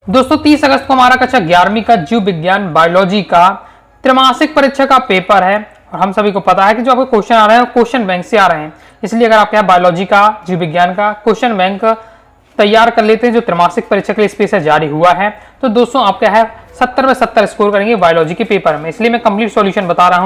दोस्तों 30 अगस्त को हमारा कक्षा 11वीं का जीव विज्ञान बायोलॉजी का त्रैमासिक परीक्षा का पेपर है और हम सभी को पता है कि जो आपको क्वेश्चन आ रहे हैं वो क्वेश्चन बैंक से आ रहे हैं। इसलिए अगर आपके यहाँ बायोलॉजी का जीव विज्ञान का क्वेश्चन बैंक तैयार कर लेते हैं जो त्रैमासिक परीक्षा के लिए स्पेशल जारी हुआ है, तो दोस्तों आप क्या है 70 में 70 स्कोर करेंगे बायोलॉजी के पेपर में। इसलिए मैं कंप्लीट सॉल्यूशन बता रहा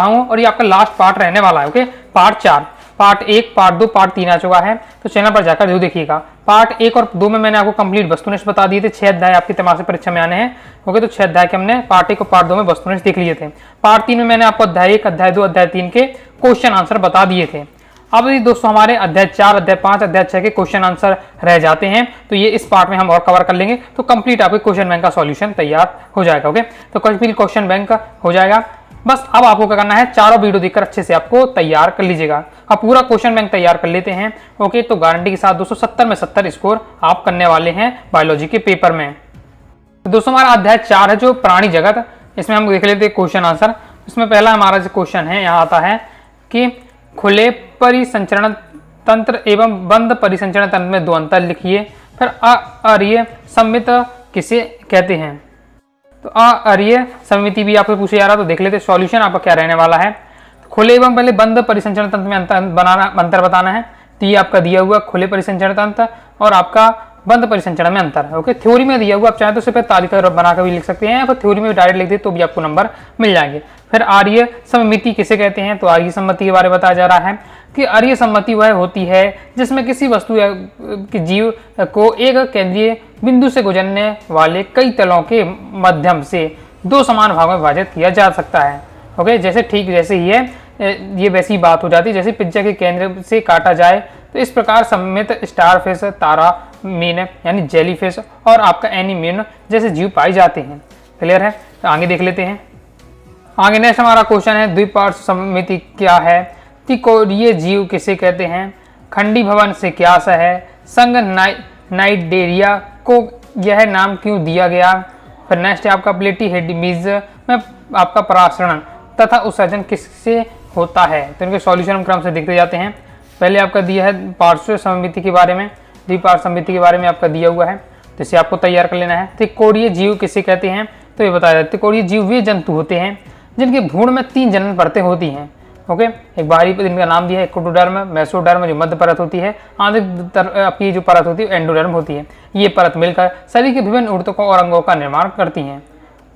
हूँ और ये आपका लास्ट पार्ट रहने वाला है। Okay, part 4, part 1, part 2, part 3 आ चुका है, तो चैनल पर जाकर जरूर देखिएगा। पार्ट 1 और 2 में मैंने आपको कंप्लीट वस्तुनिष्ठ बता दिए थे, 6 अध्याय आपकी त्रैमासिक परीक्षा में आने हैं। ओके, तो 6 अध्याय के हमने पार्ट 1 और पार्ट 2 में वस्तुनिष्ठ देख लिए थे। पार्ट 3 में मैंने आपको अध्याय 1, अध्याय 2, अध्याय 3 के क्वेश्चन आंसर बता दिए थे। अब यदि दोस्तों हमारे अध्याय 4, अध्याय 5, अध्याय 6 के क्वेश्चन आंसर रह जाते हैं तो ये इस पार्ट में हम और कवर कर लेंगे, तो कंप्लीट आपके क्वेश्चन बैंक का सॉल्यूशन तैयार हो जाएगा। ओके, तो कंप्लीट क्वेश्चन बैंक हो जाएगा। बस अब आपको क्या करना है, चारों वीडियो देखकर अच्छे से आपको तैयार कर लीजिएगा। अब पूरा क्वेश्चन बैंक तैयार कर लेते हैं। ओके, तो गारंटी के साथ दोस्तों 70 में 70 स्कोर आप करने वाले हैं बायोलॉजी के पेपर में। तो दोस्तों हमारा अध्याय 4 है जो प्राणी जगत, इसमें हम देख लेते हैं क्वेश्चन आंसर। इसमें पहला हमारा जो क्वेश्चन है यहाँ आता है कि खुले परिसंचरण तंत्र एवं बंद परिसंचरण तंत्र में दो अंतर लिखिए। फिर अअरीय सममित किसे कहते हैं। तो अअरीय समिति भी आपसे पूछे जा रहा है, तो देख लेते सॉल्यूशन आपका क्या रहने वाला है। तो खुले एवं पहले बंद परिसंचरण तंत्र में अंतर बताना है। तो ये आपका दिया हुआ खुले परिसंचरण तंत्र और आपका बंद परिसंचरण में अंतर है। ओके, थ्योरी में दिया हुआ, आप चाहे तो सिर्फ तालिका बनाकर भी लिख सकते हैं या फिर थ्योरी में भी डायरेक्ट लिख दे तो भी आपको नंबर मिल जाएंगे। फिर आर्य सममिति किसे कहते हैं, तो आर्य सम्मति के बारे में बताया जा रहा है कि आर्य सम्मति वह होती है जिसमें किसी वस्तु या जीव को एक केंद्रीय बिंदु से गुजरने वाले कई तलों के माध्यम से दो समान भागों में विभाजित किया जा सकता है। ओके, जैसे ठीक जैसे ही है ये वैसी बात हो जाती है जैसे पिज्जा के केंद्र से काटा जाए, तो इस प्रकार सममित स्टारफिश, तारा मीन यानी जेलीफिश और आपका एनीमीन जैसे जीव पाए जाते हैं। क्लियर है, तो आगे देख लेते हैं। आगे नेक्स्ट हमारा क्वेश्चन है द्विपार्श्व सममिति क्या है, त्रिकोणीय जीव किसे कहते हैं, खंडी भवन से क्या सा है, संघ नाइडेरिया को यह नाम क्यों दिया गया। फिर नेक्स्ट है आपका प्लेटीहेडमीज में आपका परासरण तथा उत्सर्जन किससे होता है। तो इनके सॉल्यूशन हम क्रम से देखते जाते हैं। पहले आपका दिया है पार्श्व सममिति के बारे में, द्विपार्श्व सममिति के बारे में आपका दिया हुआ है, तो इसे आपको तैयार कर लेना है। त्रिकोणीय जीव किसे कहते हैं, तो ये बताया जाता है त्रिकोणीय जीव वे जंतु होते हैं जिनके भ्रूण में 3 जनन परतें होती हैं। ओके, एक बाहरी जिनका नाम दिया है एक्टोडर्म, मेसोडर्म जो मध्य परत होती है, आंतरिक आपकी जो परत होती है एंडोडर्म होती है। ये परत मिलकर शरीर के विभिन्न ऊतकों और अंगों का निर्माण करती हैं।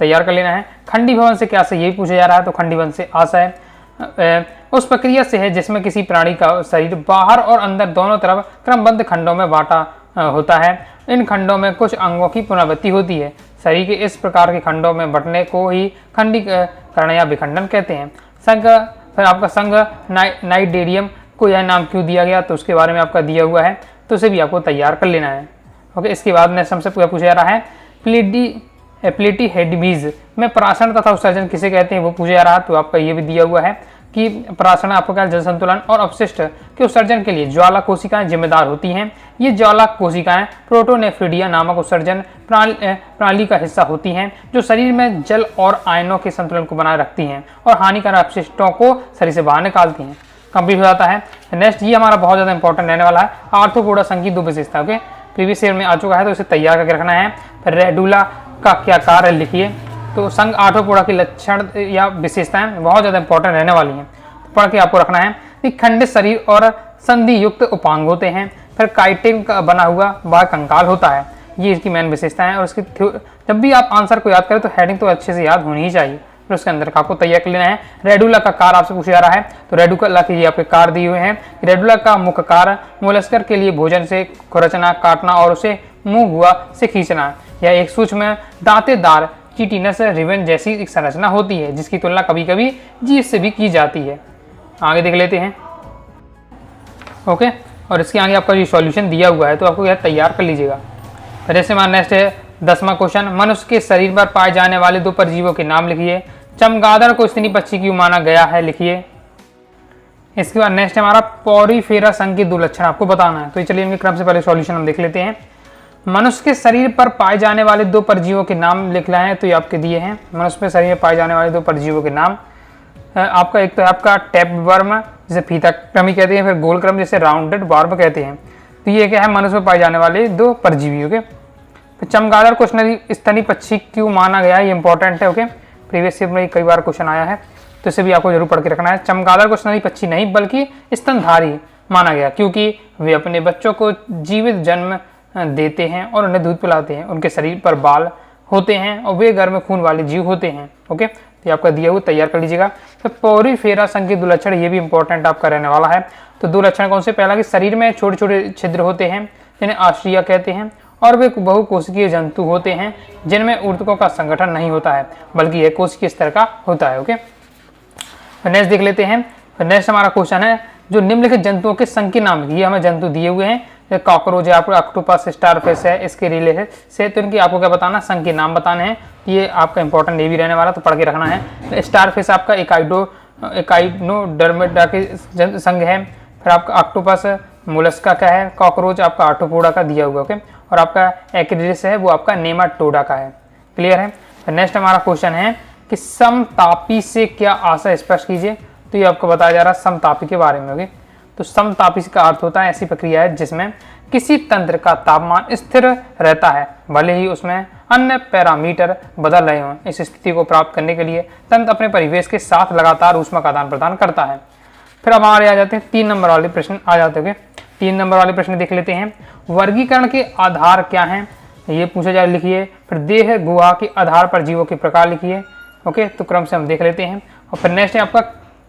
तैयार कर लेना है। खंडी भवन से क्या से यही पूछा जा रहा है, तो खंडी भवन से आशा है उस प्रक्रिया से है जिसमें किसी प्राणी का शरीर बाहर और अंदर दोनों तरफ क्रमबद्ध खंडों में बांटा होता है। इन खंडों में कुछ अंगों की पुनरावृत्ति होती है। शरीर के इस प्रकार के खंडों में बंटने को ही खंडीकरण या विखंडन कहते हैं। संघ, फिर आपका संघ नाइडेरियम को यह नाम क्यों दिया गया, तो उसके बारे में आपका दिया हुआ है, तो उसे भी आपको तैयार कर लेना है। ओके, इसके बाद नेक्स्ट हमसे पूछा जा रहा है प्लेटीहेडमीज में परासरण तथा उत्सर्जन किसे कहते हैं, वो पूछा जा रहा है। तो आपका ये भी दिया हुआ है कि परासरण आपको क्या जल संतुलन और अपशिष्ट के उत्सर्जन के लिए ज्वाला कोशिकाएं जिम्मेदार होती हैं। ये ज्वाला कोशिकाएं प्रोटोनेफ्रिडिया नामक उत्सर्जन प्रणाली का हिस्सा होती हैं जो शरीर में जल और आयनों के संतुलन को बनाए रखती हैं और हानिकारक अपशिष्टों को शरीर से बाहर निकालती हैं। कंप्लीट हो जाता है। नेक्स्ट ये हमारा बहुत ज्यादा इंपॉर्टेंट रहने वाला है, आर्थ्रोपोडा संघ की 2 विशेषता। ओके, प्रीवियस ईयर में आ चुका है, तो इसे तैयार करके रखना है। फिर रेडुला का क्या कार्य लिखिए। तो संघ आर्थ्रोपोडा की लक्षण या विशेषताएं बहुत ज्यादा इंपॉर्टेंट रहने वाली हैं, तो पढ़ के आपको रखना है कि खंडित शरीर और संधि युक्त उपांग होते हैं। फिर काइटिन का बना हुआ वह कंकाल होता है, ये इसकी मेन विशेषताएं है। और इसकी जब भी आप आंसर को याद करें तो हेडिंग तो अच्छे से याद होनी ही चाहिए, फिर उसके अंदर का आपको तैयार कर लेना है। रेडुला का कार्य आपसे पूछा जा रहा है, तो रेडुला के ये आपके कार्य दिए हुए हैं। रेडुला का मुख्य कार्य मोलस्कर के लिए भोजन से खुरचना, काटना और उसे मुंह हुआ से खींचना। यह एक सूक्ष्म दांतेदार चिटिनस रिवन जैसी एक संरचना होती है जिसकी तुलना कभी कभी जीव से भी की जाती है। आगे देख लेते हैं। ओके, और इसके आगे आपका जो सॉल्यूशन दिया हुआ है तो आपको यह तैयार कर लीजिएगा। जैसे हमारा नेक्स्ट है 10वां क्वेश्चन, मनुष्य के शरीर पर पाए जाने वाले 2 परजीवों के नाम लिखिए। चमगादड़ को स्तनी पक्षी क्यों माना गया है, लिखिए। इसके बाद नेक्स्ट है हमारा पॉरीफेरा संघ के 2 लक्षण आपको बताना है। तो चलिए इनके क्रम से पहले सॉल्यूशन हम देख लेते हैं। मनुष्य के शरीर पर पाए जाने वाले 2 परजीवों के नाम लिखना है, तो ये आपके दिए हैं। मनुष्य के शरीर में पाए जाने वाले 2 परजीवों के नाम आपका एक तो है आपका टैपवर्म जिसे फीता क्रमी कहते हैं, फिर गोलक्रम जिसे राउंडेड वार्म कहते हैं। तो ये क्या है, मनुष्य में पाए जाने वाले 2 परजीवी। ओके, तो चमगादड़ क्वेश्चनरी स्तनी पक्षी क्यों माना गया है, ये इंपॉर्टेंट है। ओके, प्रीवियस ईयर में कई बार क्वेश्चन आया है, तो इसे भी आपको जरूर पढ़ के रखना है। चमगादड़ क्वेश्चनरी पक्षी नहीं बल्कि स्तनधारी माना गया, क्योंकि वे अपने बच्चों को जीवित जन्म देते हैं और उन्हें दूध पिलाते हैं। उनके शरीर पर बाल होते हैं और वे गर्म खून वाले जीव होते हैं। ओके, तो आपका दिया हुआ तैयार कर लीजिएगा। तो पोरीफेरा संघ के 2 लक्षण, ये भी इंपॉर्टेंट आपका रहने वाला है। तो 2 लक्षण कौन से, पहला कि शरीर में छोटे छोटे छिद्र होते हैं जिन्हें आश्रिया कहते हैं, और वे बहुकोशिकीय जंतु होते हैं जिनमें ऊतकों का संगठन नहीं होता है बल्कि यह कोशिकीय स्तर का होता है। ओके, नेक्स्ट देख लेते हैं। नेक्स्ट हमारा क्वेश्चन है जो निम्नलिखित जंतुओं के संघ के नाम, ये हमें जंतु दिए हुए हैं, कॉकरोच है, आपको ऑक्टोपस, स्टारफिश है, इसके रिलेटेड से तो इनकी आपको क्या बताना, संघ के नाम बताने हैं। ये आपका इंपॉर्टेंट ये भी रहने वाला, तो पढ़ के रखना है। स्टारफिश आपका एकाइनोडर्मेटा के संघ है। फिर आपका ऑक्टोपस मोलस्का का है, कॉकरोच आपका आर्थ्रोपोडा का दिया हुआ। ओके, और आपका एक्रिडिस है वो आपका नेमाटोडा का है। क्लियर है। नेक्स्ट हमारा क्वेश्चन है कि समतापी से क्या आशय स्पष्ट कीजिए। तो ये आपको बताया जा रहा है समतापी के बारे में। ओके, तो समतापी का अर्थ होता है ऐसी प्रक्रिया है जिसमें किसी तंत्र का तापमान स्थिर रहता है भले ही उसमें अन्य पैरामीटर बदल रहे हों। इस स्थिति को प्राप्त करने के लिए तंत्र अपने परिवेश के साथ लगातार ऊष्मा का आदान प्रदान करता है। फिर अब हमारे आ जाते हैं 3 नंबर वाले प्रश्न आ जाते हैं। 3 नंबर वाले प्रश्न देख लेते हैं। वर्गीकरण के आधार क्या हैं, ये पूछा जाए, लिखिए। फिर देह गुहा के आधार पर जीवों के प्रकार लिखिए। ओके, तो क्रम से हम देख लेते हैं। और फिर नेक्स्ट है आपका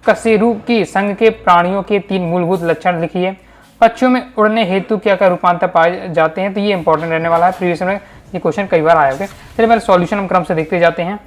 कशेरुकी संघ के प्राणियों के 3 मूलभूत लक्षण लिखिए। पक्षियों में उड़ने हेतु क्या क्या रूपांतर पाए जाते हैं, तो ये इंपॉर्टेंट रहने वाला है, प्रीवियस में ये क्वेश्चन कई बार आया। ओके, चलिए पहले सॉल्यूशन हम क्रम से देखते जाते हैं।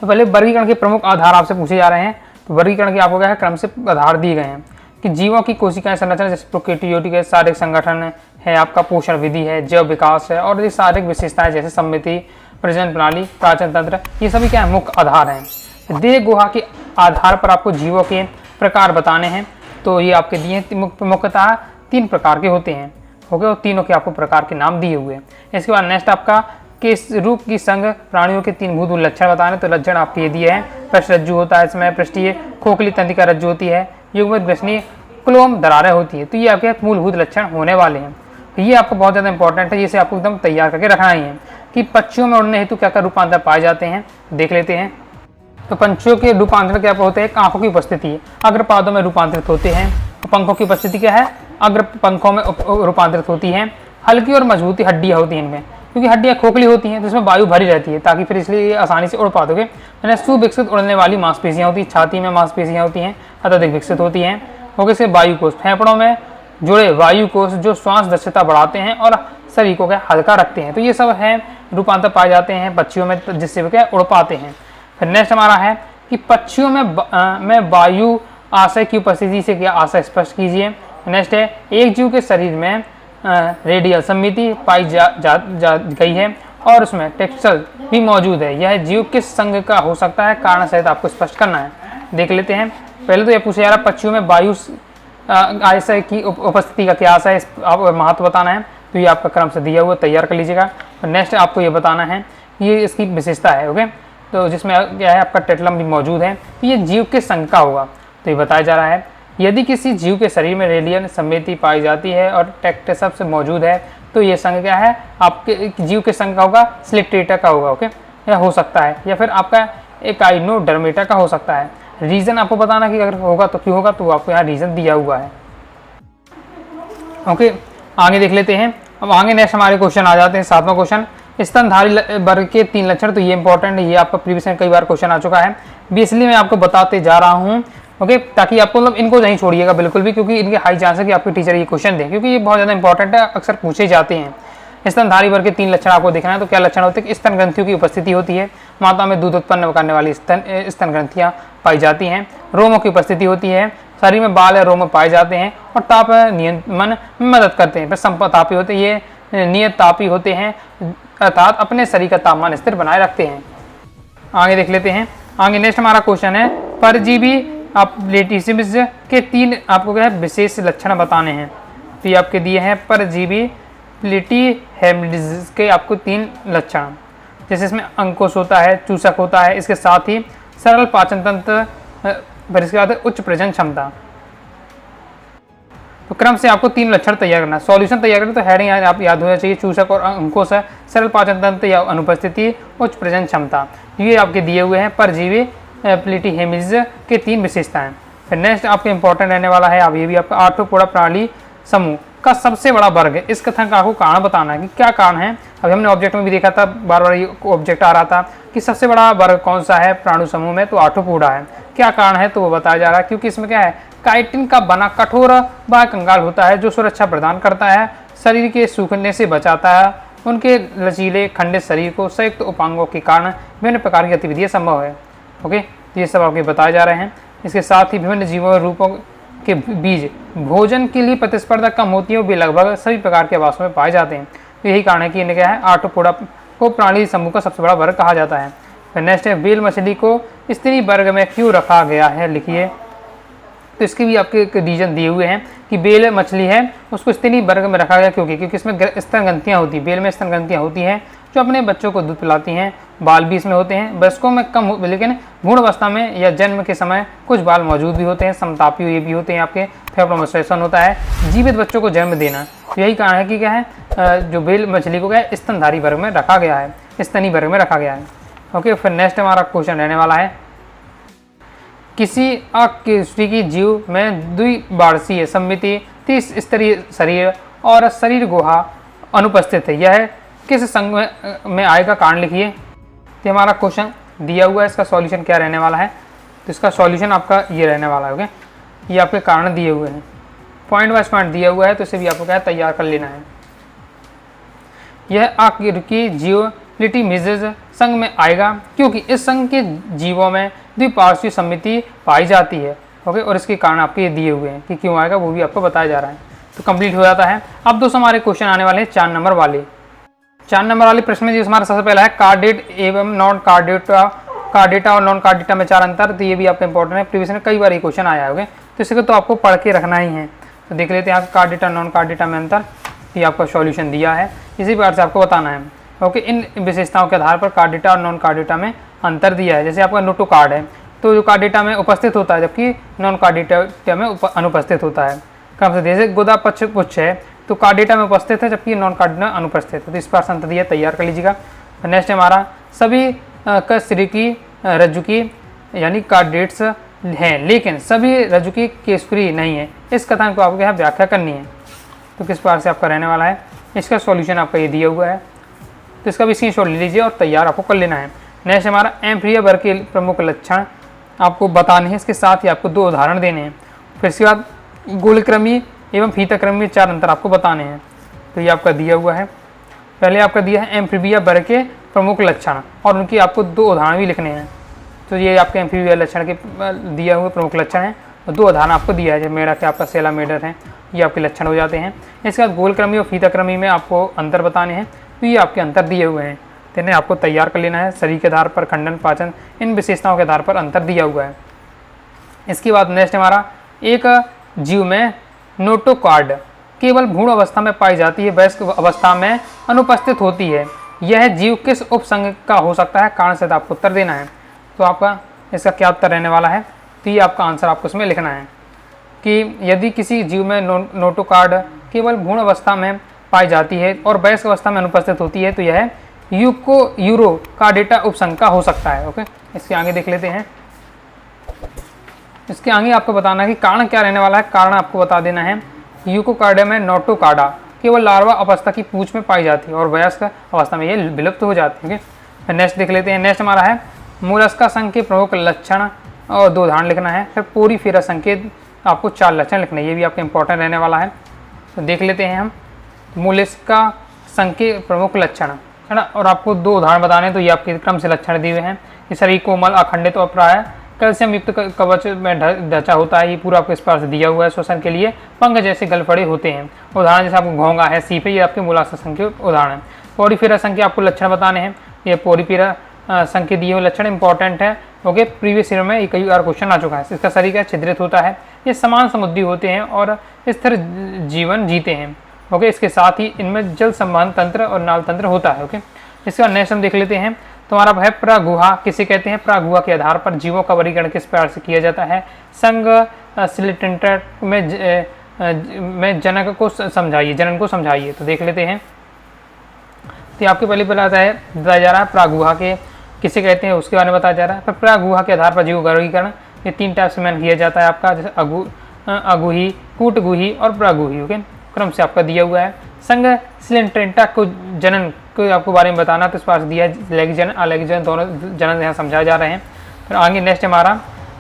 तो पहले वर्गीकरण के प्रमुख आधार आपसे पूछे जा रहे हैं। तो वर्गीकरण के आपको क्या है, क्रम से आधार दिए गए हैं कि जीवों की कोशिकाएं संरचना, जैसे प्रोकैरियोटिक है, शारीरिक संगठन है, आपका पोषण विधि है, जैव विकास है, और ये शारीरिक विशेषताएं जैसे सम्मिति, प्रजनन प्रणाली, पाचन तंत्र, ये सभी क्या है, मुख्य आधार हैं। देह गुहा के आधार पर आपको जीवों के प्रकार बताने हैं। तो ये आपके दिए मुख्यतः 3 प्रकार के होते हैं। ओके, और तीनों के आपको प्रकार के नाम दिए हुए हैं। इसके बाद नेक्स्ट आपका किस रूप की संघ प्राणियों के 3 मूलभूत लक्षण बताने। तो लक्षण आपके ये दिए हैं। पृष्ठ रज्जु होता है, इसमें पृष्ठीय खोखली तंत्रिका रज्जु होती है, युग्मित ग्रसनीय क्लोम दरारें होती है। तो ये आपके मूलभूत लक्षण होने वाले हैं। तो ये आपको बहुत ज़्यादा इंपॉर्टेंट है, इसे आपको एकदम तैयार करके रखना ही है कि पक्षियों में उड़ने हेतु क्या क्या रूपांतर पाए जाते हैं, देख लेते हैं। तो पंछियों के रूपांतर क्या होते हैं, आंखों की उपस्थिति, अग्रपादों में रूपांतरित होते हैं। तो पंखों की उपस्थिति क्या है, अग्र पंखों में रूपांतरित होती है। हल्की और मजबूती हड्डियां होती हैं इनमें, क्योंकि हड्डियां खोखली होती हैं तो इसमें वायु भरी रहती है, ताकि फिर इसलिए ये आसानी से उड़ पाओगे। यानी सुविकसित उड़ने वाली मांसपेशियां होती हैं, छाती में मांसपेशियां होती हैं अत्यधिक विकसित होती हैं। ओके, से वायु कोष, फेफड़ों में जुड़े वायु कोष जो श्वास दक्षता बढ़ाते हैं और शरीर को क्या हल्का रखते हैं। तो ये सब है रूपांतर पाए जाते हैं पक्षियों में, जिससे वे क्या उड़ पाते हैं। फिर नेक्स्ट हमारा है कि पक्षियों में वायु आशय की उपस्थिति से क्या आशय स्पष्ट कीजिए। नेक्स्ट है एक जीव के शरीर में रेडियल सम्मिति पाई जा गई है और उसमें टेक्सचर भी मौजूद है। यह जीव किस संघ का हो सकता है, कारण सहित आपको स्पष्ट करना है। देख लेते हैं। पहले तो यह पूछा जा रहा है पक्षियों में वायु आशय की उपस्थिति का क्या आशय, आप महत्व बताना है। तो ये आपका क्रम से दिया हुआ, तैयार कर लीजिएगा। नेक्स्ट आपको ये बताना है ये इसकी विशेषता है। ओके, तो जिसमें क्या है आपका टेट्लम भी मौजूद है। तो ये जीव के संघ का होगा, तो ये बताया जा रहा है। यदि किसी जीव के शरीर में रेडियल सम्मिति पाई जाती है और टेक्टेसब से मौजूद है, तो ये संघ क्या है, आपके जीव के संघ का होगा, स्लिक्टेटा का होगा। ओके, यह हो सकता है, या फिर आपका एकाइनोडर्मेटा का हो सकता है। रीजन आपको बताना कि अगर होगा तो क्यों होगा, तो आपको यहाँ रीजन दिया हुआ है। ओके, आगे देख लेते हैं। अब आगे नेक्स्ट हमारे क्वेश्चन आ जाते हैं। 7वां क्वेश्चन, स्तनधारी वर्ग के 3 लक्षण। तो ये इंपॉर्टेंट है, ये आपका प्रीवियस में कई बार क्वेश्चन आ चुका है, इसलिए मैं आपको बताते जा रहा हूँ। ओके, ताकि आपको मतलब इनको नहीं छोड़िएगा बिल्कुल भी, क्योंकि इनके हाई चांस है कि आपके टीचर ये क्वेश्चन दें, क्योंकि ये बहुत ज़्यादा इंपॉर्टेंट है, अक्सर पूछे जाते हैं। स्तनधारी वर्ग के 3 लक्षण आपको देखना है। तो क्या लक्षण होते हैं कि स्तन ग्रंथियों की उपस्थिति होती है, माता में दूध उत्पन्न करने वाली स्तन ग्रंथियाँ पाई जाती हैं। रोमों की उपस्थिति होती है, शरीर में बाल या रोम पाए जाते हैं और ताप नियंत्रण में मदद करते हैं। फिर संपतापी होते हैं, ये नियत तापी होते हैं, अर्थात अपने शरीर का तापमान स्थिर बनाए रखते हैं। आगे देख लेते हैं। आगे नेक्स्ट हमारा क्वेश्चन है परजीवी प्लेटिसिमिस के 3 आपको क्या है विशेष लक्षण बताने हैं। तो ये आपके दिए हैं परजीवी प्लेटिहेमिडिस के आपको 3 लक्षण, जैसे इसमें अंकुश होता है, चूसक होता है, इसके साथ ही सरल पाचन तंत्र, फिर इसके बाद उच्च प्रजनन क्षमता। तो क्रम से आपको 3 लक्षण तैयार करना है। सॉल्यूशन तैयार करना तो हेडिंग आप याद होना चाहिए, चूसक और अंकुश है, सरल पाचन तंत्र या अनुपस्थिति, उच्च प्रजनन क्षमता, ये आपके दिए हुए हैं परजीवी प्लेटिहेमिज के 3 विशेषताएं। फिर नेक्स्ट आपके इंपॉर्टेंट रहने वाला है, अब ये भी आपका आर्थ्रोपोडा प्राणी समूह का सबसे बड़ा वर्ग है। इस कथन का आपको कारण बताना है कि क्या कारण है। अभी हमने ऑब्जेक्ट में भी देखा था, बार बार ये ऑब्जेक्ट आ रहा था कि सबसे बड़ा वर्ग कौन सा है प्राणु समूह में, तो आर्थ्रोपोडा है। क्या कारण है तो वो बताया जा रहा है, क्योंकि इसमें क्या है, काइटिन का बना कठोर बाह्य कंगाल होता है जो सुरक्षा प्रदान करता है, शरीर के सूखने से बचाता है, उनके लचीले खंडित शरीर को संयुक्त उपांगों के कारण विभिन्न प्रकार की गतिविधियाँ संभव है। ओके, ये सब आपके बताए जा रहे हैं। इसके साथ ही विभिन्न जीवों रूपों के बीज भोजन के लिए प्रतिस्पर्धा कम होती है, वे लगभग सभी प्रकार के आवासों में पाए जाते हैं। तो यही कारण है कि इन्हें क्या है, आर्थ्रोपोडा को प्राणी समूह का सबसे बड़ा वर्ग कहा जाता है। फिर नेक्स्ट है, व्हेल मछली को स्त्री वर्ग में क्यों रखा गया है, लिखिए। तो इसके भी आपके रीजन दिए हुए हैं कि बेल मछली है उसको स्त्री वर्ग में रखा गया क्योंकि इसमें स्तनग्रंथियाँ होती हैं, बेल में स्तनग्रंथियाँ होती हैं जो अपने बच्चों को दूध पिलाती हैं। बाल भी इसमें होते हैं, वयस्कों में कम, लेकिन भ्रूण अवस्था में या जन्म के समय कुछ बाल मौजूद भी होते हैं। समतापी ये भी होते हैं, आपके फेब्रोमेस्टेशन होता है, जीवित बच्चों को जन्म देना। तो यही कारण है कि क्या है, जो बेल मछली को क्या है, स्तनधारी वर्ग में रखा गया है, स्तनी वर्ग में रखा गया है। ओके, फिर नेक्स्ट हमारा क्वेश्चन रहने वाला है, किसी अकशेरुकी जीव में द्विवार्षीय समिति 30 स्तरीय शरीर और शरीर गुहा अनुपस्थित है, यह किस संघ में आएगा, कारण लिखिए। तो हमारा क्वेश्चन दिया हुआ है, इसका सॉल्यूशन क्या रहने वाला है, तो इसका सॉल्यूशन आपका ये रहने वाला है। ओके, ये आपके कारण दिए हुए हैं, पॉइंट वाइज पॉइंट दिया हुआ है, तो इसे भी आपको क्या है, तैयार कर लेना है। यह अकशेरुकी जीव प्लेटिहेमिज संघ में आएगा क्योंकि इस संघ के जीवों में द्विपार्श्वीय समिति पाई जाती है। ओके, और इसके कारण आपके ये दिए हुए हैं कि क्यों आएगा, वो भी आपको बताया जा रहा है। तो कंप्लीट हो जाता है। अब दोस्तों हमारे क्वेश्चन आने वाले हैं 4 नंबर वाले। 4 नंबर वाले प्रश्न में जो हमारा सबसे पहला है, कार्डेट एवं नॉन कार्डेटा, कार्डेटा और नॉन कार्डेटा में 4 अंतर। तो ये भी आपका इंपॉर्टेंट है, प्रीवियस में कई बार ये क्वेश्चन आया होगा, तो इसको तो आपको पढ़ के रखना ही है। तो देख लेते हैं यहाँ कार्डेटा नॉन कार्डेटा में अंतर, ये आपका सॉल्यूशन दिया है, इसी प्रकार से आपको बताना है। ओके, इन विशेषताओं के आधार पर कार्डेटा और नॉन कार्डेटा में अंतर दिया है। जैसे आपका नोटोकार्ड है तो जो कार्डेटा में उपस्थित होता है जबकि नॉन कार्डेटा में अनुपस्थित होता है। क्रम से जैसे गुदा पक्ष पुच्छ है तो कार्डेटा में उपस्थित है जबकि नॉन कार्डेटा में अनुपस्थित है, तो इस पर अंतर दिया, तैयार कर लीजिएगा। नेक्स्ट हमारा, सभी कशेरुकी रज्जुकी यानी कार्डेट्स हैं लेकिन सभी रज्जुकी केशरी नहीं है, इस कथन को आपको यहाँ व्याख्या करनी है। तो किस प्रकार से आपका रहने वाला है, इसका सॉल्यूशन आपका ये दिया हुआ है, तो इसका भी स्क्रीनशॉट ले लीजिए और तैयार आपको कर लेना है। नेक्स्ट हमारा, एम्फिरिया वर्ग के प्रमुख लक्षण आपको बताने हैं, इसके साथ ही आपको 2 उदाहरण देने हैं। फिर इसके बाद गोलक्रमी एवं फीताक्रमी में 4 अंतर आपको बताने हैं, तो ये आपका दिया हुआ है। पहले आपका दिया है एम्फिबिया वर्ग के प्रमुख लक्षण और उनकी आपको 2 उदाहरण भी लिखने हैं। तो ये आपके एम्फिबिया लक्षण के दिया हुए प्रमुख लक्षण हैं और 2 उदाहरण आपको दिया है, जब मेढक के आपका सेलामेडर है, ये आपके लक्षण हो जाते हैं। इसके बाद गोलक्रमी और फीताक्रमी में आपको अंतर बताने हैं, तो ये आपके अंतर दिए हुए हैं, तो इन्हें आपको तैयार कर लेना है। शरीर के आधार पर, खंडन, पाचन, इन विशेषताओं के आधार पर अंतर दिया हुआ है। इसके बाद नेक्स्ट हमारा, एक जीव में नोटोकार्ड केवल भ्रूण अवस्था में पाई जाती है, वयस्क अवस्था में अनुपस्थित होती है, यह जीव किस उपसंघ का हो सकता है, कारण से आपको उत्तर देना है। तो आपका इसका क्या उत्तर रहने वाला है, तो ये आपका आंसर आपको इसमें लिखना है कि यदि किसी जीव में नोटोकार्ड केवल भ्रूण अवस्था में पाई जाती है और वयस्क अवस्था में अनुपस्थित होती है, तो यह यूरोकार्डेटा उपसंघ का हो सकता है। ओके, इसके आगे देख लेते हैं। इसके आगे आपको बताना है कि कारण क्या रहने वाला है, कारण आपको बता देना है। यूरोकार्डा में नोटोकार्डा केवल लार्वा अवस्था की पूंछ में पाई जाती है और वयस्क अवस्था में ये विलुप्त हो जाती है। फिर नेक्स्ट देख लेते हैं। नेक्स्ट हमारा है, मोलस्का संघ के प्रमुख लक्षण और 2 उदाहरण लिखना है। फिर पोरीफेरा संघ के आपको 4 लक्षण लिखने हैं, ये भी आपके इंपॉर्टेंट रहने वाला है। तो देख लेते हैं हम मोलस्का संघ के प्रमुख लक्षण, है ना, और आपको 2 उदाहरण बताने, तो ये आपके क्रम से लक्षण दिए हुए हैं। ये शरीर कोमल, अखंडित और प्राय कैल्शियम युक्त कवच में ढचा होता है, ये पूरा आपको इस पर से दिया हुआ है। श्वसन के लिए पंख जैसे गलफड़े होते हैं। उदाहरण जैसे आपको घोंगा है, सीप है, ये आपके मोलस्का संघ के उदाहरण है। पोरीफेरा संघ के आपको लक्षण बताने हैं, ये पोरीफेरा संघ के दिए हुए लक्षण इंपॉर्टेंट है। ओके, प्रीवियस ईयर में कई बार क्वेश्चन आ चुका है। इसका शरीर क्या छिद्रित होता है, ये समान समुद्री होते हैं और स्थिर जीवन जीते हैं। ओके, इसके साथ ही इनमें जल संवहन तंत्र और नाल तंत्र होता है। ओके, इसके बाद नेक्स्ट हम देख लेते हैं। तुम्हारा है प्रागुहा किसे कहते हैं, प्रागुहा के आधार पर जीवों का वर्गीकरण किस प्रकार से किया जाता है। संघ सिलिटेंटर में में जनक को समझाइए, जनन को समझाइए। तो देख लेते हैं। तो आपके पहले बताया जा रहा है प्रागुहा के किसे कहते हैं उसके बारे में बताया जा रहा है। फिर प्रागुहा के आधार पर जीव वर्गीकरण ये 3 टाइप से मैंने किया जाता है आपका, जैसे अगुही, कूटगुही और प्रागुही। ओके, क्रम से आपका दिया हुआ है। संघ सिलेंट्रेंटा को जनन को आपको बारे में बताना, तो इस पास दिया है लेगजन अलेगजन दोनों जनन यहाँ समझाए जा रहे हैं। फिर आगे नेक्स्ट हमारा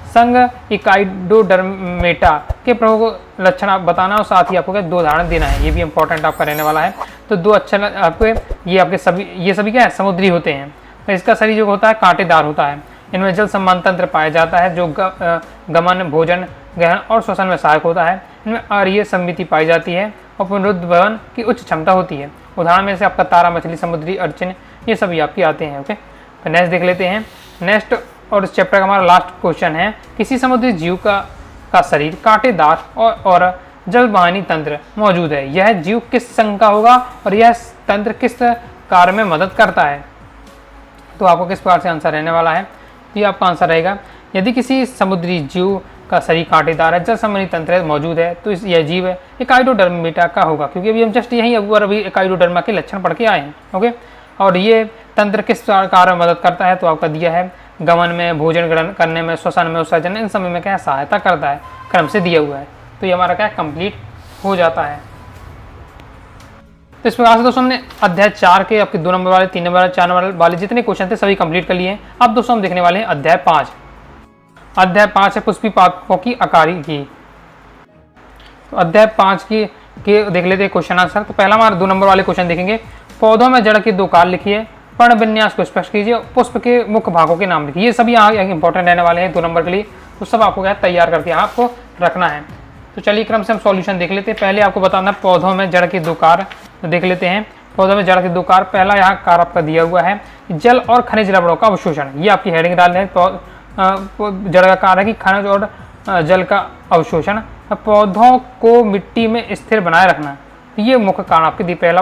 संघ इकाइडोडर्मेटा के प्रमुख लक्षण आप बताना और साथ ही आपको क्या 2 उदाहरण देना है, ये भी इंपॉर्टेंट आपका रहने वाला है। तो 2 अक्षर आपके ये सभी क्या है समुद्री होते हैं। तो इसका शरीर जो होता है कांटेदार होता है। इनमें जल सम्मान तंत्र पाया जाता है जो गमन, भोजन, गहन और श्वसन में सहायक होता है। इनमें आर्य समिति पाई जाती है और पुनरुद्भवन की उच्च क्षमता होती है। उदाहरण में से आपका तारा मछली, समुद्री अर्चिन, ये सभी आपके आते हैं। ओके, तो नेक्स्ट देख लेते हैं। नेक्स्ट और इस चैप्टर का हमारा लास्ट क्वेश्चन है, किसी समुद्री जीव का शरीर कांटेदार और जलवाहिनी तंत्र मौजूद है। यह जीव किस संघ का होगा और यह तंत्र किस कार्य में मदद करता है? तो आपको किस प्रकार से आंसर रहने वाला है? तो ये आपका आंसर रहेगा, यदि किसी समुद्री जीव का शरीर कांटेदार है, जल संबंधी तंत्र मौजूद है, तो यह जीव है इकाइडोडर्मेटा का होगा, क्योंकि अभी हम जस्ट यही अभी इकाइडोडर्मा के लक्षण पढ़ के आए हैं। ओके, और ये तंत्र किस कार्य में मदद करता है? तो आपका दिया है गमन में, भोजन ग्रहण करने में, श्वसन में, उत्सर्जन, इन समय में क्या सहायता करता है, क्रम से दिया हुआ है। तो ये हमारा क्या कंप्लीट हो जाता है। तो इस प्रकार से दोस्तों हमने अध्याय 4 के आपके 2 नंबर वाले, 3 नंबर वाले, 4 नंबर वाले जितने क्वेश्चन थे सभी कंप्लीट कर लिए। अब दोस्तों हम देखने वाले हैं अध्याय 5। अध्याय 5 है पुष्पी पादपों की आकारी की। तो अध्याय 5 के देख लेते हैं क्वेश्चन आंसर। तो पहला हमारा 2 नंबर वाले क्वेश्चन देखेंगे। पौधों में जड़ के 2 काल लिखिए, पर्ण विन्यास को स्पष्ट कीजिए, पुष्प के मुख्य भागों के नाम लिखिए। ये सभी यहाँ इंपॉर्टेंट रहने वाले हैं 2 नंबर के लिए, तो सब आपको क्या तैयार करके आपको रखना है। तो चलिए क्रम से हम सॉल्यूशन देख लेते हैं। पहले आपको बताना पौधों में जड़ के 2 कार्य, तो देख लेते हैं। पौधों में जड़ के 2 कार्य, पहला यहाँ कार्य आपका दिया हुआ है जल और खनिज लवणों का अवशोषण। ये आपकी हेडिंग डाल रहे हैं। जड़ का कार्य है कि खनिज और जल का अवशोषण, पौधों को मिट्टी में स्थिर बनाए रखना। तो ये मुख्य कारण आपके दिए, पहला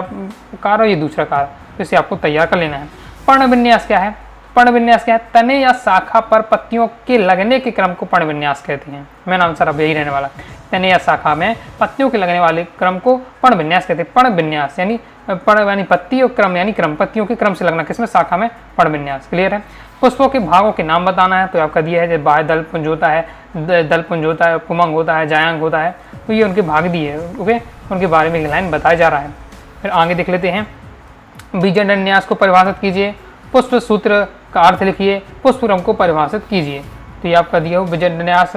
कार्य और ये दूसरा कार्य, तो इसे आपको तैयार कर लेना है। पर्ण विन्यास क्या है? पर्ण विन्यास क्या है? तने या शाखा पर पत्तियों के लगने के क्रम को पर्ण विन्यास कहते हैं। मेन आंसर अब यही रहने वाला। तने या शाखा में पत्तियों के लगने वाले क्रम को पर्ण विन्यास कहते हैं। पर्ण विन्यास यानी पर्ण यानी पत्ती और क्रम यानी क्रम, पत्तियों के क्रम से लगना किसमें? शाखा में। पर्ण विन्यास क्लियर है। पुष्पों के भागों के नाम बताना है, तो आपका दिया है जैसे बाह्य दल पुंज होता है, दल पुंज होता है, पुमंग होता है, जायांग होता है, तो ये उनके भाग दिए है। ओके, उनके बारे में लाइन बताया जा रहा है। फिर आगे देख लेते हैं। बीजन्यास को परिभाषित कीजिए, पुष्प सूत्र का अर्थ लिखिए, पुष्प क्रम को परिभाषित कीजिए। तो ये आपका दिया हो बीजन्यास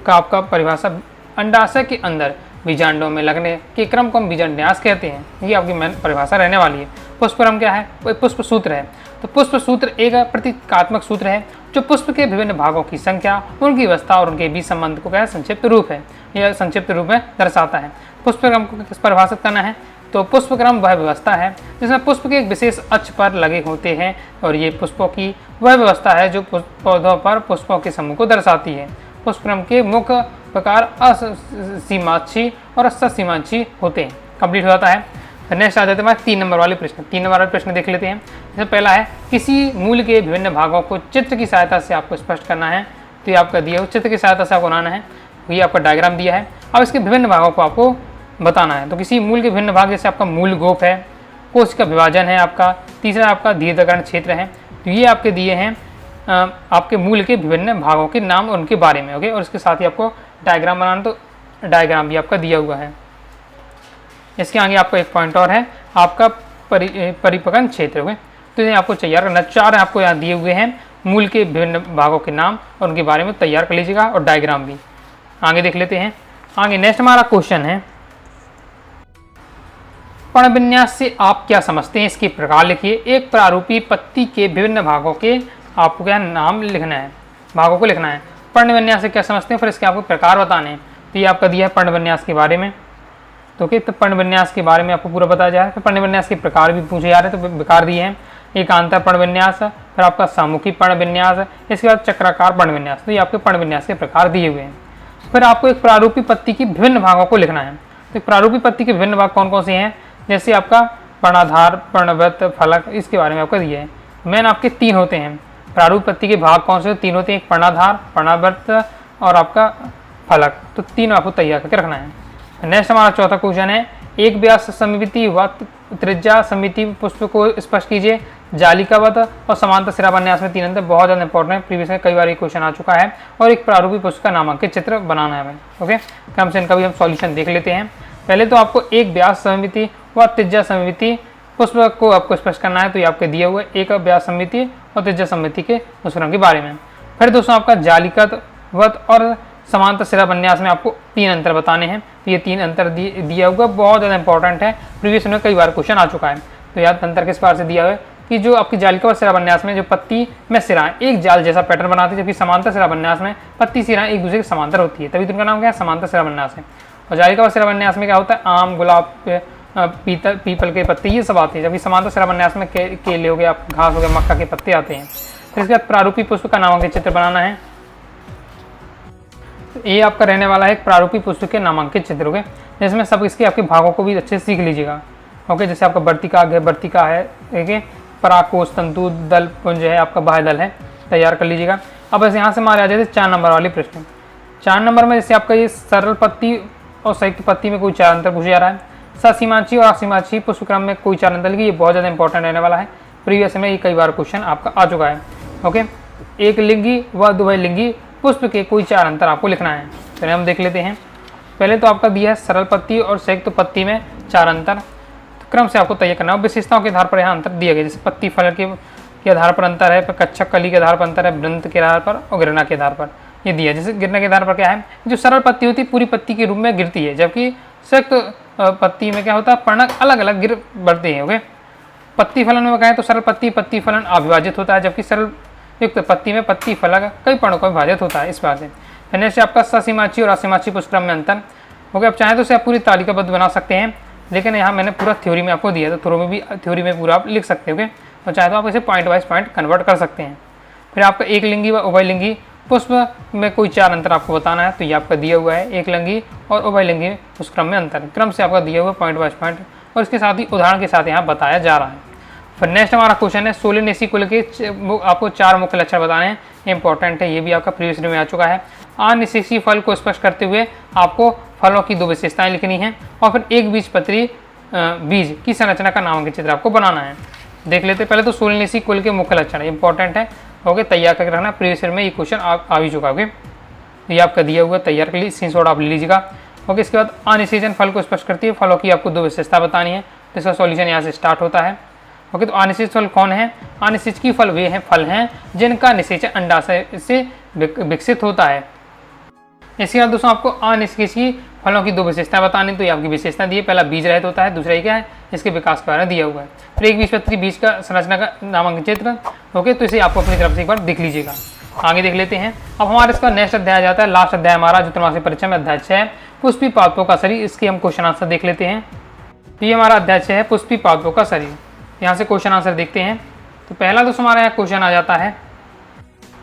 का आपका परिभाषा, अंडाशय के अंदर बीजांडों में लगने के क्रम को हम बीजन्यास कहते हैं। ये आपकी मेन परिभाषा रहने वाली है। पुष्प क्रम क्या है? वो पुष्प सूत्र है। तो पुष्प सूत्र एक प्रतीकात्मक सूत्र है जो पुष्प के विभिन्न भागों की संख्या, उनकी अवस्था और उनके बीच संबंध को क्या संक्षिप्त रूप है, यह संक्षिप्त रूप में दर्शाता है। पुष्प क्रम को किस परिभाषित करना है? तो पुष्प क्रम वह व्यवस्था है जिसमें पुष्प के एक विशेष अक्ष पर लगे होते हैं, और ये पुष्पों की वह व्यवस्था है जो पौधों पर पुष्पों के समूह को दर्शाती है। पुष्प क्रम के मुख्य प्रकार असीमाक्षी और अससीमाक्षी होते हैं। कंप्लीट हो जाता है। नेक्स्ट आ जाते हैं 3 नंबर वाले प्रश्न। 3 नंबर वाले प्रश्न देख लेते हैं। जैसे पहला है, किसी मूल के विभिन्न भागों को चित्र की सहायता से आपको स्पष्ट करना है। तो ये आपका दिया हो, चित्र की सहायता से आपको बनाना है। ये आपका डायग्राम दिया है। अब इसके विभिन्न भागों को आपको बताना है। तो किसी मूल के विभिन्न भाग, जैसे आपका मूल गोप है, कोश का विभाजन है आपका, तीसरा आपका दीर्घकर्ण क्षेत्र है। तो ये आपके दिए हैं आपके मूल के विभिन्न भागों के नाम और उनके बारे में। ओके, और इसके साथ ही आपको डायग्राम बनाना, तो डायग्राम भी आपका दिया हुआ है। इसके आगे आपको एक पॉइंट और है, आपका परिपकन क्षेत्र। ओके, तो ये आपको तैयार करना। 4 आपको यहाँ दिए हुए हैं मूल के विभिन्न भागों के नाम और उनके बारे में तैयार कर लीजिएगा, और डायग्राम भी। आगे देख लेते हैं। आगे नेक्स्ट हमारा क्वेश्चन है, पर्ण विन्यास से आप क्या समझते हैं? इसके प्रकार लिखिए। एक प्रारूपी पत्ती के विभिन्न भागों के आपको क्या नाम लिखना है, भागों को लिखना है। पर्ण विन्यास से क्या समझते हैं, फिर इसके आपको प्रकार बताने हैं। तो ये आपका दिया है पर्ण विन्यास के बारे में। तो पर्ण विन्यास के बारे में आपको पूरा बताया जा रहा है। फिर पर्ण विन्यास के प्रकार भी पूछे जा रहे हैं, तो विकार दिए हैं। एक आंतर पर्ण विन्यास, फिर आपका सामुखी पर्ण विन्यास, इसके बाद चक्राकार पर्ण विन्यास। तो ये आपके पर्ण विन्यास के प्रकार दिए हुए हैं। फिर आपको एक प्रारूपी पत्ती की विभिन्न भागों को लिखना है। तो प्रारूपी पत्ती के विभिन्न भाग कौन कौन से हैं? जैसे आपका पर्णाधार, पर्णवृत्त, फलक, इसके बारे में आपको दिया है। मेन आपके 3 होते हैं प्रारूप पत्ती के भाग। कौन से? 3 होते हैं, एक पर्णाधार, पर्णवृत्त और आपका फलक। तो 3 आपको तैयार करके रखना है। नेक्स्ट हमारा चौथा क्वेश्चन है, एक व्यास समिति व त्रिज्या समिति पुष्प को स्पष्ट कीजिए। जालिकावत और समांतर शिरान्यास में 3 अंतर बहुत ज़्यादा इंपॉर्टेंट है, प्रीवियस में कई बार ये क्वेश्चन आ चुका है। और एक प्रारूपी पुष्प का नामांकित चित्र बनाना है हमें। ओके, कम से इनका भी हम सॉल्यूशन देख लेते हैं। पहले तो आपको एक व्यास समिति व त्रिज्या समिति पुष्प को आपको स्पष्ट करना है, तो ये आपके दिए हुए एक व्यास समिति और त्रिज्या समिति के पुष्पों के बारे में। फिर दोस्तों आपका जालिकावत और समांतर शिरान्यास में आपको 3 अंतर बताने हैं, तो ये 3 अंतर दिया हुआ बहुत ज़्यादा इंपॉर्टेंट है, प्रीवियस में कई बार क्वेश्चन आ चुका है। तो याद अंतर किस बार से दिया हुआ है कि जो आपकी जालिकावत शिरान्यास में जो पत्ती में सिराएं एक जाल जैसा पैटर्न बनाती है, जबकि समांतर शिरान्यास में पत्ती सिराएं एक दूसरे के समांतर होती है, तभी तो उनका नाम क्या है, समांतर शिरान्यास है। और जालिकावत शिरान्यास में क्या होता है, आम, गुलाब, पीपल के पत्ते ये सब आते हैं, जबकि समांतर शिरान्यास में केले हो गए, घास हो गया, मक्का के पत्ते आते हैं। फिर इसके बाद प्रारूपी पुष्प का नामांकित चित्र बनाना है। ये आपका रहने वाला है एक प्रारूपी पुष्प के नामांकित चित्र, ओके, जिसमें सब इसके आपके भागों को भी अच्छे से सीख लीजिएगा। ओके, जैसे आपका वर्तिका है, ठीक है, पराकोष, तंतु, दल पुंज है, आपका बाह्य दल है, तैयार कर लीजिएगा। अब ऐसे यहाँ से हमारे आ जाते 4 नंबर वाले प्रश्न। 4 नंबर में जैसे आपका ये सरल पत्ती और संयुक्त पत्ती में कोई 4 अंतर पूछा जा रहा है। ससीमांची और असीमांची पुष्प क्रम में कोई 4 अंतर, ये बहुत ज़्यादा इंपॉर्टेंट रहने वाला है, प्रीवियस में ये कई बार क्वेश्चन आपका आ चुका है। ओके, एक लिंगी व द्विलिंगी पुष्प के कोई 4 अंतर आपको लिखना है। चलिए हम देख लेते हैं। पहले तो आपका दिया है सरल पत्ती और संयुक्त पत्ती में 4 अंतर, तो क्रम से आपको तय करना है। विशेषताओं के आधार पर यहाँ अंतर दिए गए, जैसे पत्ती फल के आधार पर अंतर है, कच्छप कली के आधार पर अंतर है, वृंत के आधार पर और गिरना के आधार पर ये दिया। जैसे गिरना के आधार पर क्या है, जो सरल पत्ती होती है पूरी पत्ती के रूप में गिरती है, जबकि संयुक्त पत्ती में क्या होता है, पर्णक अलग अलग गिर बढ़ते हैं। ओके, पत्ती फलन में कहें तो सरल पत्ती फलन अविभाजित होता है, जबकि सरल युक्त पत्ती में पत्ती फलक कई पर्णों का विभाजित होता है, इस बात से। फिर से आपका ससीमाची और असीमाची पुष्प क्रम में अंतर। ओके, आप चाहें तो इसे आप पूरी तालिकाबद्ध बना सकते हैं, लेकिन यहाँ मैंने पूरा थ्योरी में आपको दिया, तो थ्योरी में पूरा आप लिख सकते हो। ओके, और चाहे तो आप इसे पॉइंट वाइज पॉइंट कन्वर्ट कर सकते हैं। फिर आपका एक लिंगी व उभयलिंगी पुष्प में कोई 4 अंतर आपको बताना है, तो ये आपका दिया हुआ है एक लिंगी और उभयलिंगी उस क्रम में अंतर, क्रम से आपका दिया हुआ पॉइंट वाइज पॉइंट, और इसके साथ ही उदाहरण के साथ यहाँ बताया जा रहा है। फिर नेक्स्ट हमारा क्वेश्चन है, सोलेनेसी कुल के आपको 4 मुख्य लक्षण बताने हैं, इंपॉर्टेंट है, ये भी आपका प्रीवियस में आ चुका है। अनिश्चित फल को स्पष्ट करते हुए आपको फलों की 2 विशेषताएं लिखनी है, और फिर एक बीजपत्री बीज की संरचना का नामांकित चित्र आपको बनाना है। देख लेते पहले तो सोलेनेसी कुल के मुख्य लक्षण इंपॉर्टेंट है। ओके, तैयार करके रखना, प्रीवियस में ये क्वेश्चन आ भी चुका। ओके, ये आपका दिया हुआ तैयार कर लीजिए, स्क्रीनशॉट आप ले लीजिएगा। ओके, इसके बाद अनिश्चित फल को स्पष्ट करती है, फलों की आपको 2 विशेषता बतानी है, तो इसका सॉल्यूशन यहाँ से स्टार्ट होता है। ओके, तो अनिश्चित फल कौन है, अनिश्चित की फल वे हैं फल हैं जिनका निषेचन अंडाशय से विकसित होता है। इसके बाद दोस्तों आपको अनिश्चित की फलों की 2 विशेषताएं बतानी, तो ये आपकी विशेषता दी है, पहला बीज रहित होता है, दूसरा क्या है, इसके विकास के बारे में दिया हुआ है। फिर एक बीजपत्री बीज का संरचना का नामांकित चित्र। ओके, तो इसे आपको अपनी तरफ से एक बार देख लीजिएगा। आगे देख लेते हैं। अब हमारे इसका नेक्स्ट अध्याय आ जाता है, लास्ट अध्याय हमारा जो त्रैमासिक परीक्षा में अध्याय 6 है, पुष्पी पादपों का शरीर। इसके हम क्वेश्चन आंसर देख लेते हैं। तो ये हमारा अध्याय 6 है, पुष्पी पादपों का शरीर। यहाँ से क्वेश्चन आंसर देखते हैं। तो पहला दोस्तों हमारा यहाँ क्वेश्चन आ जाता है,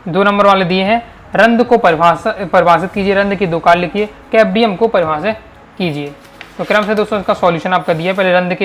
2 नंबर वाले दिए हैं, रंध्र को परिभाषित कीजिए, रंध्र की 2 कार्य लिखिए, कैप्डियम को परिभाषित कीजिए। तो क्रम से दोस्तों इसका सॉल्यूशन आपका दिया है, पहले रंध्र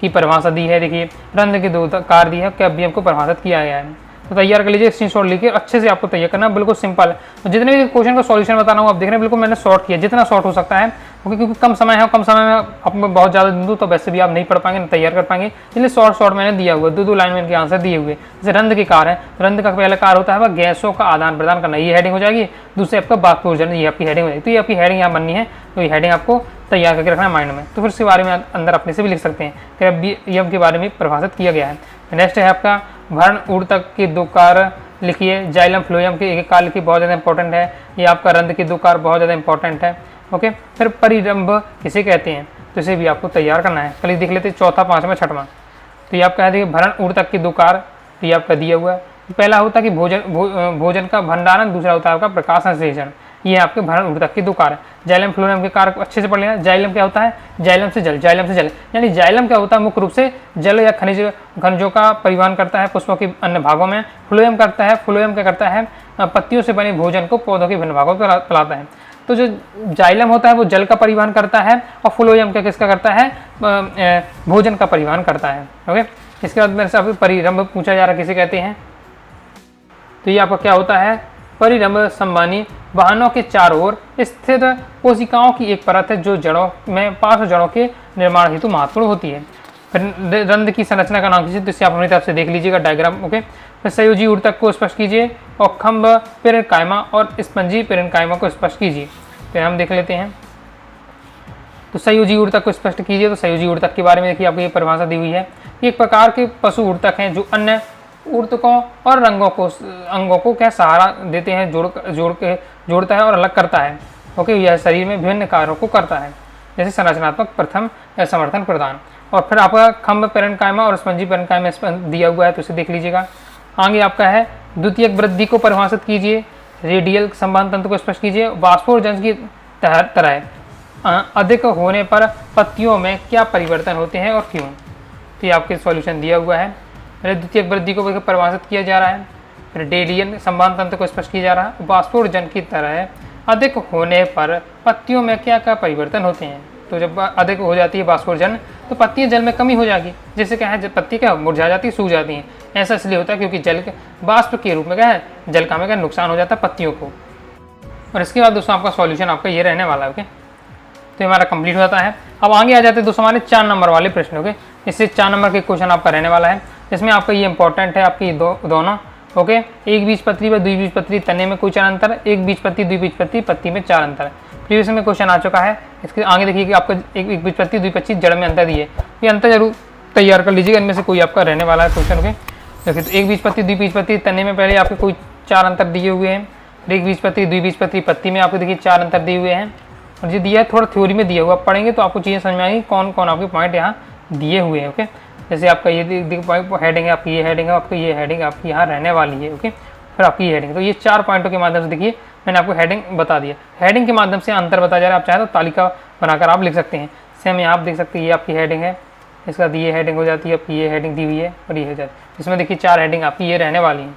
की परिभाषा दी है, देखिए रंध्र के 2 कार्य दी है, कैप्डियम को परिभाषित किया गया है। तो तैयार कर लीजिए, स्क्रीनशॉट लेके अच्छे से आपको तैयार करना, बिल्कुल सिंपल है। तो जितने भी क्वेश्चन का सॉल्यूशन बताना हूँ आप देख रहे हैं, बिल्कुल मैंने शॉर्ट किया, जितना शॉर्ट हो सकता है, क्योंकि कम समय है, कम समय में आपको बहुत ज़्यादा दिन दूँ तो वैसे भी आप नहीं पढ़ पाएंगे, नहीं तैयार कर पाएंगे, इसलिए शॉर्ट मैंने दिया हुआ, 2 लाइन में इनके आंसर दिए हुए। जैसे रंध्र के कार्य है, रंध्र का पहला कार्य होता है वह गैसों का आदान प्रदान करना, ये हेडिंग हो जाएगी। दूसरे आपका बाष्पोर्जन, ये आपकी हेडिंग हो जाएगी। तो ये आपकी हेडिंग यहाँ बननी है, तो ये हेडिंग आपको तैयार करके रखना है माइंड में। तो फिर इसके बारे में अंदर अपने से भी लिख सकते हैं, कैप्डियम के बारे में परिभाषित किया गया है। नेक्स्ट है आपका भरण ऊर्तक के 2 कार्य लिखिए, जाइलम फ्लोएम के 1 कार्य लिखिए, बहुत ज़्यादा इंपॉर्टेंट है। ये आपका रंध्र के 2 कार्य बहुत ज़्यादा इंपॉर्टेंट है। ओके, फिर परिरंभ किसे कहते हैं, तो इसे भी आपको तैयार करना है। चलिए देख लेते हैं, चौथा, 5वां, 6वां। तो ये आपका है भरण ऊर्तक के 2 कार्य, तो ये आपका दिया हुआ है। पहला होता है कि भोजन का भंडारण, दूसरा होता है आपका प्रकाश संश्लेषण। ये आपके भरण ऊर्तक के 2 कार्य। जाइलम फ्लोएम के कार्य अच्छे से पढ़ लेना। जाइलम क्या होता है, जाइलम से जल, जाइलम से जल, यानी जाइलम क्या होता है, मुख्य रूप से जल या खनिजों का परिवहन करता है पुष्पों के अन्य भागों में। फ्लोएम करता है, फ्लोएम क्या करता है, पत्तियों से बने भोजन को पौधों के विभिन्न भागों पर फैलाता है। तो जो जाइलम होता है वो जल का परिवहन करता है, और फ्लोएम क्या किसका करता है, भोजन का परिवहन करता है। ओके, इसके बाद मेरे से परिरंभ पूछा जा रहा है, किसे कहते हैं, तो ये आपका क्या होता है, परिरंभ संवहनी वाहनों के चारों ओर स्थित कोशिकाओं की एक परत है जो जड़ों में पार्श्व जड़ों के निर्माण हेतु महत्वपूर्ण होती है। फिर रंध्र की संरचना का नाम कीजिए, तो इसे आप अपनी तरफ से देख लीजिएगा डायग्राम। ओके, फिर संयोजी ऊतक को स्पष्ट कीजिए और खम्भ पेरेन्काइमा और स्पंजी पेरेन्काइमा को स्पष्ट कीजिए। फिर हम देख लेते हैं, तो संयोजी ऊतक को स्पष्ट कीजिए। तो संयोजी ऊतक के बारे में देखिए आपको ये परिभाषा दी हुई है। एक प्रकार के पशु ऊतक हैं जो अन्य ऊतकों और अंगों को क्या सहारा देते हैं, जोड़ता है और अलग करता है। ओके, यह शरीर में विभिन्न कार्यों को करता है, जैसे संरचनात्मक प्रथम या समर्थन प्रदान। और फिर आपका खम्भ पेरेन्काइमा और स्पंजी पेरेन्काइमा दिया हुआ है, तो इसे देख लीजिएगा। आगे आपका है द्वितीयक वृद्धि को परिभाषित कीजिए, रेडियल संवहन तंत्र को स्पष्ट कीजिए। वाष्पोजन की तरह अधिक होने पर पत्तियों में क्या परिवर्तन होते हैं और क्यों, तो ये आपके सॉल्यूशन दिया हुआ है। द्वितीयक वृद्धि को परिभाषित किया जा रहा है। फिर रेडियल संवहन तंत्र को स्पष्ट किया जा रहा है। वाष्पोजन की तरह अधिक होने पर पत्तियों में क्या क्या परिवर्तन होते हैं, तो जब अधिक हो जाती है वाष्पोजन तो पत्तियां जल में कमी हो जाएगी, जिससे क्या है जब पत्ती क्या मुरझा जाती है, सूख जाती हैं। ऐसा इसलिए होता है क्योंकि जल के वाष्प के रूप में क्या है जल का में क्या नुकसान हो जाता है पत्तियों को। और इसके बाद दोस्तों आपका सॉल्यूशन आपका ये रहने वाला है। ओके, तो हमारा कंप्लीट होता है। अब आगे आ जाते हैं दोस्तों हमारे 4 नंबर वाले प्रश्न। ओके, इससे 4 नंबर के क्वेश्चन आपका रहने वाला है। इसमें आपका ये इंपॉर्टेंट है आपकी दोनों। ओके, एक बीजपत्री व द्विबीजपत्री तने में कोई 4 अंतर, एक बीजपत्री द्विबीजपत्री पत्ती में 4 अंतर। प्रीवियस में क्वेश्चन आ चुका है। इसके आगे देखिए कि आपका एक बीजपत्री द्विपत्री जड़ में अंतर दिए, ये अंतर जरूर तैयार कर लीजिएगा, इनमें से कोई आपका रहने वाला है क्वेश्चन। ओके, देखिए तो एक बीजपत्री द्विबीजपत्री तने में पहले आपके कोई 4 अंतर दिए हुए हैं, एक बीजपत्री द्विबीजपत्री पत्ती में आपको देखिए 4 अंतर दिए हुए हैं। और ये दिया है थोड़ा थ्योरी में दिया हुआ, पढ़ेंगे तो आपको चीज़ें समझ में आएंगी कौन कौन आपके पॉइंट यहाँ दिए हुए हैं। ओके, जैसे आपका ये हेडिंग है, आपकी ये हेडिंग है, आपकी ये हेडिंग आपकी यहाँ रहने वाली है। ओके, फिर आपकी ये हेडिंग, तो ये 4 पॉइंटों के माध्यम से देखिए मैंने आपको हेडिंग बता दिया। हेडिंग के माध्यम से अंतर बताया जा रहा है, आप चाहे तो तालिका बनाकर आप लिख सकते हैं। सेम यहाँ आप देख सकते हैं, ये आपकी हेडिंग है, इसका ये हेडिंग हो जाती है, आपकी ये हेडिंग दी हुई है और ये हो जाती है। इसमें देखिए 4 हेडिंग आपकी ये रहने वाली है।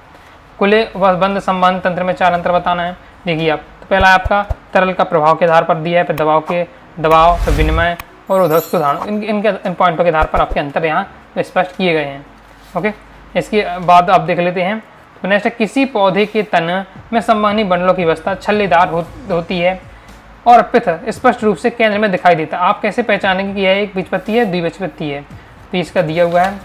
खुले व बंद संबंध तंत्र में 4 अंतर बताना है। देखिए आप, तो पहला आपका तरल का प्रभाव के आधार पर दिया है, फिर दबाव फिर विनिमय और उधर उसको धारण, इन पॉइंटों के आधार पर आपके अंतर यहाँ स्पष्ट किए गए हैं। ओके, इसके बाद आप देख लेते हैं। तो नेक्स्ट, किसी पौधे के तन में संवहनी बंडलों की व्यवस्था छल्लेदार होती है और पिथ स्पष्ट रूप से केंद्र में दिखाई देता है। आप कैसे पहचानेंगे कि यह एक बीजपत्री है द्विबीजपत्री है, तो इसका दिया हुआ है।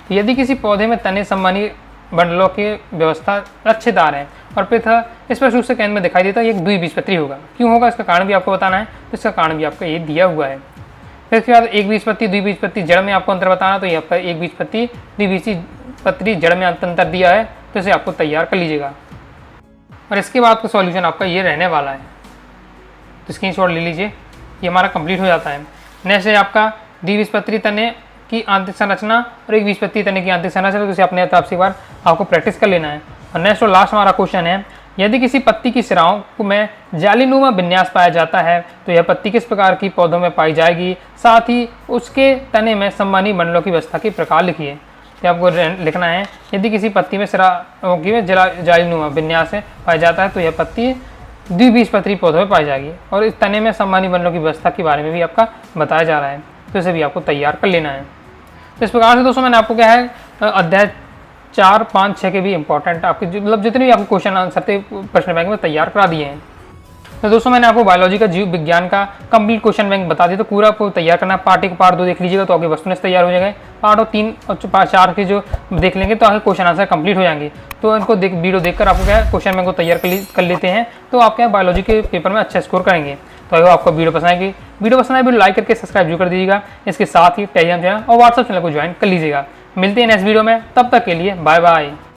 तो यदि किसी पौधे में तने संवहनी बंडलों की व्यवस्था लच्छेदार है और पिथ स्पष्ट रूप से केंद्र में दिखाई देता है, एक द्विबीजपत्री होगा। क्यों होगा इसका कारण भी आपको बताना है, तो इसका कारण भी आपका ये दिया हुआ है। फिर इसके बाद एक बीजपत्री द्विबीजपत्री जड़ में आपको अंतर बताना, तो ये आपका एक बीजपत्री द्विबीजपत्री जड़ में अंतर दिया है, तो इसे आपको तैयार कर लीजिएगा। और इसके बाद का सॉल्यूशन आपका ये रहने वाला है, तो स्क्रीनशॉट ले लीजिए, ये हमारा कंप्लीट हो जाता है। नेक्स्ट है आपका द्विबीजपत्री तने की आंतरिक संरचना और एक बीजपत्री तने की आंतरिक संरचना, तो इसे अपने हिसाब से एक बार आपको प्रैक्टिस कर लेना है। और नेक्स्ट और लास्ट हमारा क्वेश्चन है, यदि किसी पत्ती की सिराओं में जालीनुमा विन्यास पाया जाता है तो यह पत्ती किस प्रकार की पौधों में पाई जाएगी, साथ ही उसके तने में संवहनी बंडलों की व्यवस्था के प्रकार लिखिए। तो आपको लिखना है, यदि किसी पत्ती में सिराओं की जालीनुमा विन्यास पाया जाता है तो यह पत्ती द्विबीजपत्री पौधों में पाई जाएगी, और इस तने में संवहनी बंडलों की व्यवस्था के बारे में भी आपका बताया जा रहा है, तो इसे भी आपको तैयार कर लेना है। तो इस प्रकार से दोस्तों मैंने आपको क्या है अध्याय 4, 5, 6 के भी इंपॉर्टेंट आपके मतलब जितने भी आपको क्वेश्चन आंसर थे प्रश्न बैंक में तैयार करा दिए हैं। तो दोस्तों मैंने आपको बायोलॉजी का जीव विज्ञान का कंप्लीट क्वेश्चन बैंक बता दिया, तो पूरा आपको तैयार करना है। पार्ट 1 पार्ट 2 देख लीजिएगा तो आगे वस्तुनिष्ठ तैयार हो जाएगा। पार्ट 3 और 4 के जो देख लेंगे तो आगे क्वेश्चन आंसर कंप्लीट हो जाएंगे। तो इनको वीडियो देखकर आपको क्या क्वेश्चन बैंक को तैयार कर लेते हैं, तो आप क्या बायोलॉजी के पेपर में अच्छा स्कोर करेंगे। तो अगर आपको वीडियो पसंद आएगी, वीडियो लाइक करके सब्सक्राइब जरूर कर दीजिएगा। इसके साथ ही टेलीग्राम चैनल और व्हाट्सएप चैनल को ज्वाइन कर लीजिएगा। मिलते हैं नेक्स्ट वीडियो में, तब तक के लिए बाय बाय।